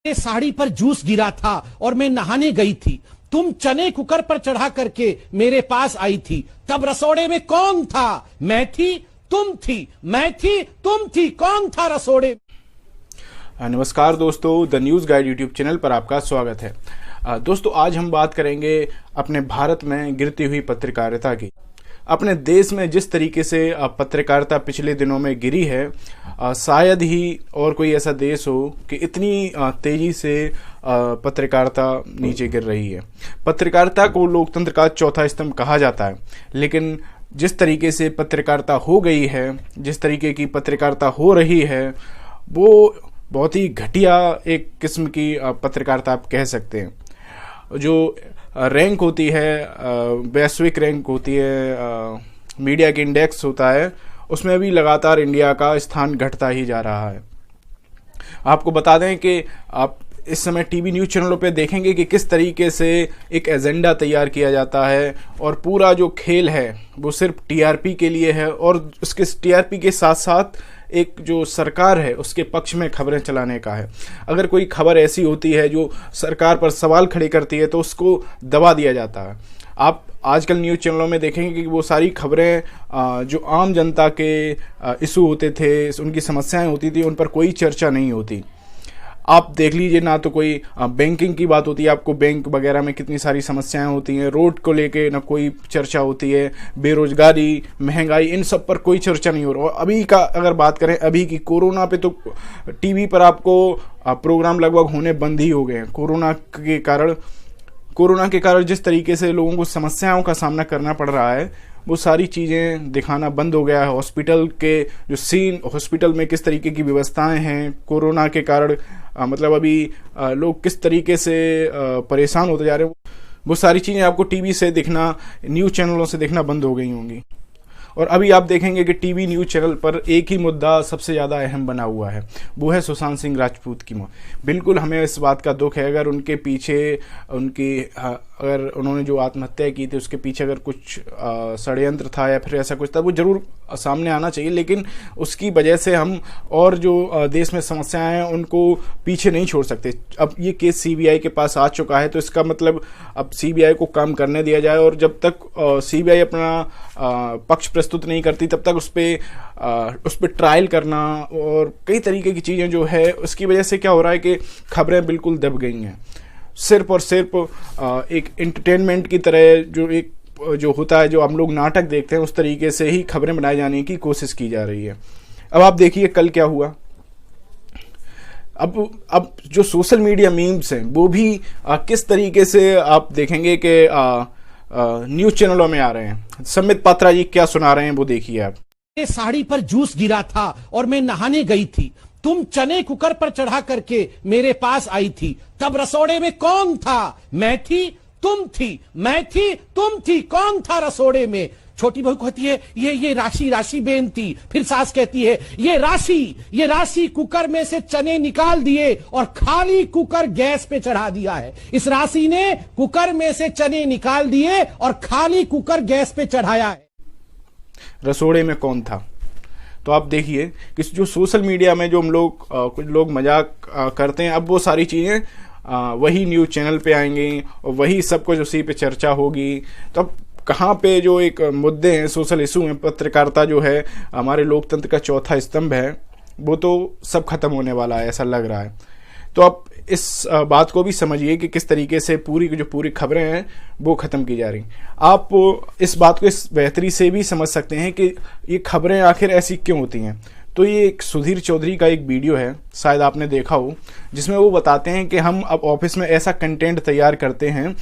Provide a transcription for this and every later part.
साड़ी पर जूस गिरा था और मैं नहाने गई थी। तुम चने कुकर पर चढ़ा करके मेरे पास आई थी। तब रसोड़े में कौन था? मैं थी, तुम थी, मैं थी, तुम थी। कौन था रसोड़े? नमस्कार दोस्तों, the news guide YouTube channel पर आपका स्वागत है। दोस्तों, आज हम बात करेंगे अपने भारत में गिरती हुई पत्रकारिता की। अपने देश में जिस तरीके से पत्रकारिता पिछले दिनों में गिरी है, शायद ही और कोई ऐसा देश हो कि इतनी तेजी से पत्रकारिता नीचे गिर रही है। पत्रकारिता को लोकतंत्र का चौथा स्तंभ कहा जाता है, लेकिन जिस तरीके से पत्रकारिता हो गई है, जिस तरीके की पत्रकारिता हो रही है, वो बहुत ही घटिया एक किस्म की पत्रकारिता आप कह सकते हैं। जो रैंक होती है, वैश्विक रैंक होती है, मीडिया के इंडेक्स होता है, उसमें भी लगातार इंडिया का स्थान घटता ही जा रहा है। आपको बता दें कि आप इस समय टीवी न्यूज़ चैनलों पे देखेंगे कि किस तरीके से एक एजेंडा तैयार किया जाता है और पूरा जो खेल है वो सिर्फ टीआरपी के लिए है, और उसके टीआरपी के साथ साथ एक जो सरकार है उसके पक्ष में खबरें चलाने का है। अगर कोई खबर ऐसी होती है जो सरकार पर सवाल खड़े करती है तो उसको दबा दिया जाता है। आप आजकल न्यूज़ चैनलों में देखेंगे कि वो सारी खबरें जो आम जनता के इशू होते थे, उनकी समस्याएं होती थी, उन पर कोई चर्चा नहीं होती। आप देख लीजिए, ना तो कोई बैंकिंग की बात होती है, आपको बैंक वगैरह में कितनी सारी समस्याएं होती हैं, रोड को लेके ना कोई चर्चा होती है, बेरोजगारी, महंगाई, इन सब पर कोई चर्चा नहीं हो रहा। और अभी का अगर बात करें, अभी की कोरोना पे, तो टीवी पर आपको प्रोग्राम लगभग होने बंद ही हो गए हैं। कोरोना के कारण जिस तरीके से लोगों को समस्याओं का सामना करना पड़ रहा है, वो सारी चीज़ें दिखाना बंद हो गया है। हॉस्पिटल के जो सीन, हॉस्पिटल में किस तरीके की व्यवस्थाएं हैं कोरोना के कारण, मतलब अभी लोग किस तरीके से परेशान होते जा रहे हैं, वो सारी चीज़ें आपको टीवी से दिखना, न्यूज़ चैनलों से दिखना बंद हो गई होंगी। और अभी आप देखेंगे कि टीवी न्यूज़ चैनल पर एक ही मुद्दा सबसे ज़्यादा अहम बना हुआ है, वो है सुशांत सिंह राजपूत की मौत। बिल्कुल हमें इस बात का दुख है, अगर उनके पीछे अगर उन्होंने जो आत्महत्या की थी उसके पीछे अगर कुछ षड्यंत्र था या फिर ऐसा कुछ था, वो जरूर सामने आना चाहिए। लेकिन उसकी वजह से हम और जो देश में समस्याएं हैं उनको पीछे नहीं छोड़ सकते। अब ये केस सीबीआई के पास आ चुका है, तो इसका मतलब अब सीबीआई को काम करने दिया जाए, और जब तक सीबीआई अपना पक्ष प्रस्तुत नहीं करती तब तक उस पर ट्रायल करना और कई तरीके की चीज़ें जो है, उसकी वजह से क्या हो रहा है कि खबरें बिल्कुल दब गई हैं। सिर्फ और सिर्फ एक एंटरटेनमेंट की तरह जो होता है, जो हम लोग नाटक देखते हैं, उस तरीके से ही खबरें बनाए जाने की कोशिश की जा रही है। अब आप देखिए कल क्या हुआ। अब जो सोशल मीडिया मीम्स हैं वो भी किस तरीके से आप देखेंगे कि न्यूज़ चैनलों में आ रहे हैं। संबित पात्रा जी क्या सुना रहे हैं वो देखिए आप। साड़ी पर जूस गिरा था और मैं नहाने गई थी। तुम चने कुकर पर चढ़ा करके मेरे पास आई थी। तब रसोड़े में कौन था? मैं थी, तुम थी, मैं थी, तुम थी। कौन था रसोड़े में? छोटी बहू कहती है ये राशि बेनती। फिर सास कहती है ये राशि कुकर में से चने निकाल दिए और खाली कुकर गैस पे चढ़ा दिया है। इस राशि ने कुकर में से चने निकाल दिए और खाली कुकर गैस पे चढ़ाया है। रसोड़े में कौन था? तो आप देखिए कि जो सोशल मीडिया में जो हम लोग कुछ लोग मजाक करते हैं, अब वो सारी चीज़ें वही न्यूज़ चैनल पे आएंगी और वही सब कुछ उसी पे चर्चा होगी। तो अब कहाँ पे जो एक मुद्दे हैं, सोशल इशू हैं, पत्रकारिता जो है हमारे लोकतंत्र का चौथा स्तंभ है, वो तो सब खत्म होने वाला है, ऐसा लग रहा है। तो आप इस बात को भी समझिए कि किस तरीके से पूरी खबरें हैं वो ख़त्म की जा रही। आप इस बात को इस बेहतरी से भी समझ सकते हैं कि ये खबरें आखिर ऐसी क्यों होती हैं। तो ये एक सुधीर चौधरी का एक वीडियो है, शायद आपने देखा हो, जिसमें वो बताते हैं कि हम अब ऑफिस में ऐसा कंटेंट तैयार करते हैं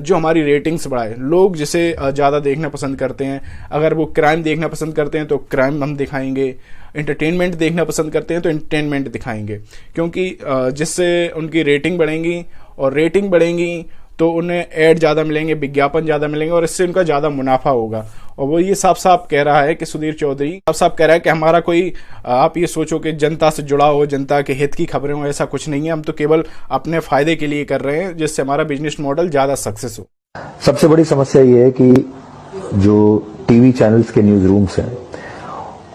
जो हमारी रेटिंग्स बढ़ाए। लोग जिसे ज़्यादा देखना पसंद करते हैं, अगर वो क्राइम देखना पसंद करते हैं तो क्राइम हम दिखाएंगे, एंटरटेनमेंट देखना पसंद करते हैं तो एंटरटेनमेंट दिखाएंगे, क्योंकि जिससे उनकी रेटिंग बढ़ेंगी, और रेटिंग बढ़ेंगी तो उन्हें ऐड ज़्यादा मिलेंगे, विज्ञापन ज़्यादा मिलेंगे, और इससे उनका ज़्यादा मुनाफा होगा। और वो ये साफ साफ कह रहा है कि सुधीर चौधरी साफ साफ कह रहा है कि हमारा कोई, आप ये सोचो कि जनता से जुड़ा हो, जनता के हित की खबरें हो, ऐसा कुछ नहीं है। हम तो केवल अपने फायदे के लिए कर रहे हैं, जिससे हमारा बिजनेस मॉडल ज़्यादा सक्सेस हो। सबसे बड़ी समस्या ये है कि जो टीवी चैनल्स के न्यूज रूम्स हैं,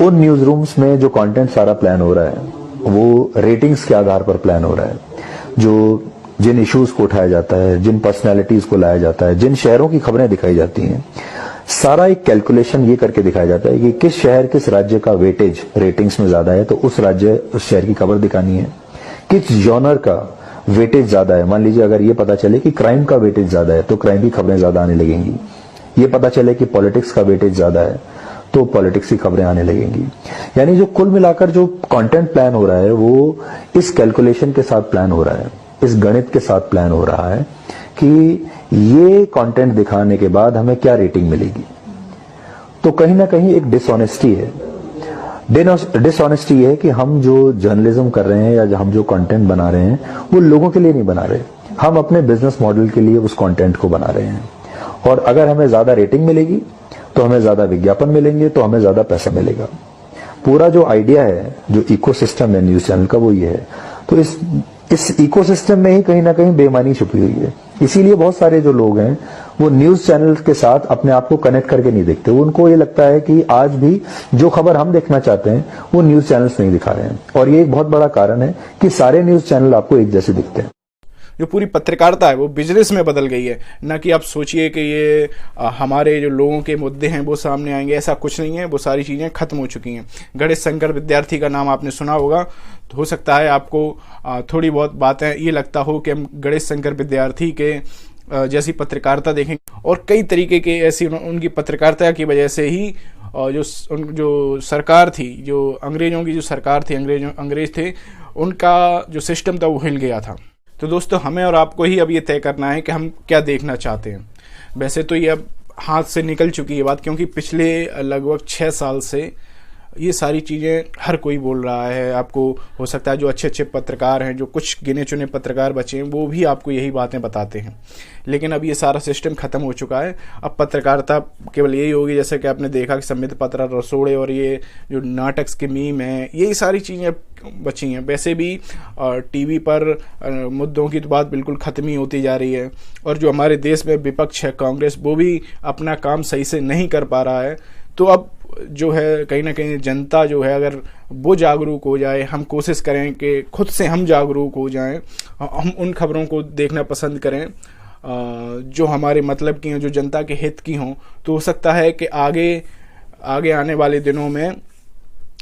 उन न्यूज रूम्स में जो कंटेंट सारा प्लान हो रहा है वो रेटिंग्स के आधार पर प्लान हो रहा है। जो जिन इश्यूज को उठाया जाता है, जिन पर्सनैलिटीज को लाया जाता है, जिन शहरों की खबरें दिखाई जाती हैं, सारा एक कैलकुलेशन ये करके दिखाया जाता है कि किस शहर किस राज्य का वेटेज रेटिंग्स में ज्यादा है तो उस राज्य उस शहर की खबर दिखानी है, किस जॉनर का वेटेज ज्यादा है। मान लीजिए अगर ये पता चले कि क्राइम का वेटेज ज्यादा है तो क्राइम की खबरें ज्यादा आने लगेंगी, ये पता चले कि पॉलिटिक्स का वेटेज ज्यादा है तो पॉलिटिक्स की खबरें आने लगेंगी। यानी जो कुल मिलाकर जो कंटेंट प्लान हो रहा है वो इस कैलकुलेशन के साथ प्लान हो रहा है, इस गणित के साथ प्लान हो रहा है कि ये कंटेंट दिखाने के बाद हमें क्या रेटिंग मिलेगी। तो कहीं ना कहीं एक डिसऑनेस्टी है। डिसऑनेस्टी है कि हम जो जर्नलिज्म कर रहे हैं या हम जो कंटेंट बना रहे हैं वो लोगों के लिए नहीं बना रहे, हम अपने बिजनेस मॉडल के लिए उस कंटेंट को बना रहे हैं। और अगर हमें ज्यादा रेटिंग मिलेगी तो हमें ज्यादा विज्ञापन मिलेंगे, तो हमें ज्यादा पैसा मिलेगा। पूरा जो आइडिया है, जो इकोसिस्टम है न्यूज चैनल का, वो ये है। तो इस इकोसिस्टम में ही कहीं ना कहीं बेईमानी छुपी हुई है। इसीलिए बहुत सारे जो लोग हैं वो न्यूज चैनल के साथ अपने आप को कनेक्ट करके नहीं देखते। उनको ये लगता है कि आज भी जो खबर हम देखना चाहते हैं वो न्यूज चैनल्स नहीं दिखा रहे हैं। और ये एक बहुत बड़ा कारण है कि सारे न्यूज चैनल आपको एक जैसे दिखते हैं। जो पूरी पत्रकारिता है वो बिजनेस में बदल गई है। ना कि आप सोचिए कि ये हमारे जो लोगों के मुद्दे हैं वो सामने आएंगे, ऐसा कुछ नहीं है। वो सारी चीज़ें खत्म हो चुकी हैं। गणेश शंकर विद्यार्थी का नाम आपने सुना होगा, तो हो सकता है आपको थोड़ी बहुत बातें ये लगता हो कि हम गणेश शंकर विद्यार्थी के जैसी पत्रकारिता देखेंगे। और कई तरीके के ऐसी उनकी पत्रकारिता की वजह से ही जो सरकार थी, जो अंग्रेजों की जो सरकार थी, अंग्रेज थे, उनका जो सिस्टम था वो हिल गया था। तो दोस्तों हमें और आपको ही अब ये तय करना है कि हम क्या देखना चाहते हैं। वैसे तो ये अब हाथ से निकल चुकी है बात, क्योंकि पिछले लगभग 6 साल से ये सारी चीज़ें हर कोई बोल रहा है। आपको हो सकता है जो अच्छे अच्छे पत्रकार हैं, जो कुछ गिने चुने पत्रकार बचे हैं, वो भी आपको यही बातें बताते हैं। लेकिन अब ये सारा सिस्टम खत्म हो चुका है। अब पत्रकारिता केवल यही होगी, जैसे कि आपने देखा कि संबित पात्रा, रसोड़े और ये जो नाटक के मीम हैं, यही सारी चीज़ें बची हैं। वैसे भी टीवी पर मुद्दों की तो बात बिल्कुल ख़त्म ही होती जा रही है। और जो हमारे देश में विपक्ष है कांग्रेस, वो भी अपना काम सही से नहीं कर पा रहा है। तो अब जो है कहीं ना कहीं जनता जो है, अगर वो जागरूक हो जाए, हम कोशिश करें कि खुद से हम जागरूक हो जाएं, हम उन खबरों को देखना पसंद करें जो हमारे मतलब की हों, जो जनता के हित की हों, तो हो सकता है कि आगे आने वाले दिनों में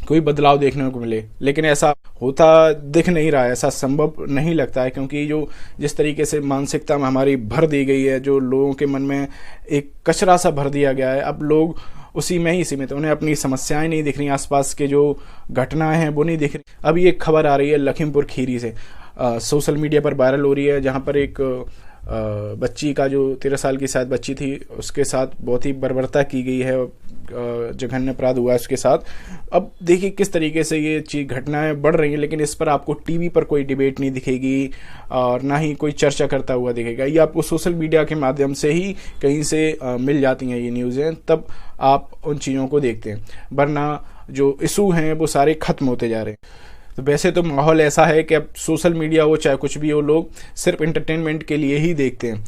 कोई बदलाव देखने को मिले। लेकिन ऐसा होता दिख नहीं रहा है, ऐसा संभव नहीं लगता है, क्योंकि जो जिस तरीके से मानसिकता में हमारी भर दी गई है, जो लोगों के मन में एक कचरा सा भर दिया गया है, अब लोग उसी में ही सीमित, उन्हें अपनी समस्याएं नहीं दिख रही, आसपास के जो घटनाएं हैं वो नहीं दिख रही। अब ये खबर आ रही है लखीमपुर खीरी से, सोशल मीडिया पर वायरल हो रही है, जहां पर एक बच्ची का, जो 13 साल की शायद बच्ची थी, उसके साथ बहुत ही बर्बरता की गई है, जघन्य अपराध हुआ है उसके साथ। अब देखिए किस तरीके से ये घटनाएं बढ़ रही हैं, लेकिन इस पर आपको टीवी पर कोई डिबेट नहीं दिखेगी और ना ही कोई चर्चा करता हुआ दिखेगा। ये आपको सोशल मीडिया के माध्यम से ही कहीं से मिल जाती हैं ये न्यूज़ें, तब आप उन चीज़ों को देखते हैं। वरना जो इशू हैं वो सारे खत्म होते जा रहे हैं। तो वैसे तो माहौल ऐसा है कि अब सोशल मीडिया हो चाहे कुछ भी हो, लोग सिर्फ एंटरटेनमेंट के लिए ही देखते हैं।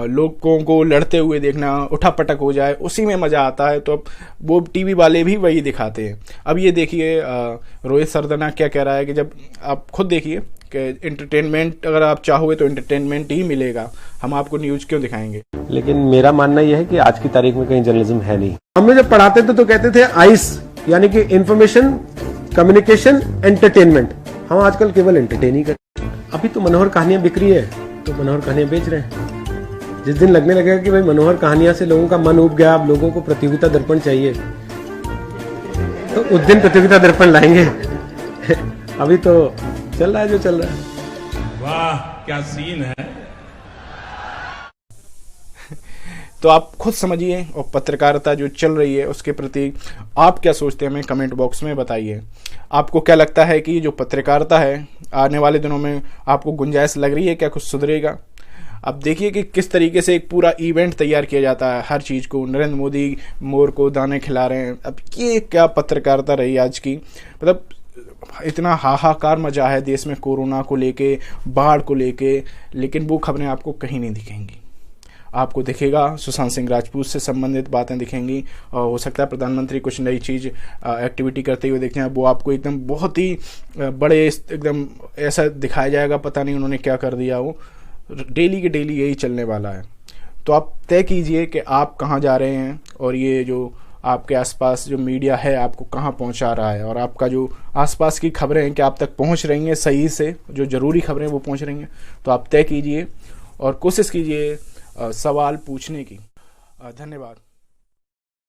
लोगों को लड़ते हुए देखना, उठापटक हो जाए, उसी में मज़ा आता है। तो अब वो टीवी वाले भी वही दिखाते हैं। अब ये देखिए रोहित सरदना क्या कह रहा है कि जब आप खुद देखिए कि एंटरटेनमेंट अगर आप चाहोगे तो एंटरटेनमेंट ही मिलेगा, हम आपको न्यूज़ क्यों दिखाएंगे। लेकिन मेरा मानना यह है कि आज की तारीख में कहीं जर्नलिज्म है नहीं। हमें जब पढ़ाते थे तो कहते थे आइस, यानी कि इंफॉर्मेशन, कम्युनिकेशन, एंटरटेनमेंट। हम आजकल केवल एंटरटेन ही करते हैं। अभी तो मनोहर कहानियां बिक रही है तो मनोहर कहानियां बेच रहे हैं। जिस दिन लगने लगेगा कि भाई मनोहर कहानियां से लोगों का मन उब गया, अब लोगों को प्रतियोगिता दर्पण चाहिए, तो उस दिन प्रतियोगिता दर्पण लाएंगे। अभी तो चल रहा है जो चल रहा है। वाह क्या सीन है। तो आप खुद समझिए, और पत्रकारिता जो चल रही है उसके प्रति आप क्या सोचते हैं, हमें कमेंट बॉक्स में बताइए। आपको क्या लगता है कि जो पत्रकारिता है आने वाले दिनों में आपको गुंजाइश लग रही है, क्या कुछ सुधरेगा? अब देखिए कि किस तरीके से एक पूरा इवेंट तैयार किया जाता है हर चीज़ को। नरेंद्र मोदी मोर को दाने खिला रहे हैं। अब ये क्या पत्रकारिता रही आज की। मतलब इतना हाहाकार मचा है देश में कोरोना को लेके, बाढ़ को लेके, लेकिन वो खबरें आपको कहीं नहीं दिखेंगी। आपको दिखेगा, सुशांत सिंह राजपूत से संबंधित बातें दिखेंगी, और हो सकता है प्रधानमंत्री कुछ नई चीज़ एक्टिविटी करते हुए दिखें, वो आपको एकदम बहुत ही बड़े एकदम ऐसा दिखाया जाएगा, पता नहीं उन्होंने क्या कर दिया, वो डेली के डेली यही चलने वाला है। तो आप तय कीजिए कि आप कहाँ जा रहे हैं, और ये जो आपके आसपास जो मीडिया है आपको कहाँ पहुँचा रहा है, और आपका जो आसपास की खबरें हैं कि आप तक पहुँच रही हैं सही से, जो ज़रूरी खबरें वो पहुँच रही हैं। तो आप तय कीजिए और कोशिश कीजिए सवाल पूछने की। धन्यवाद।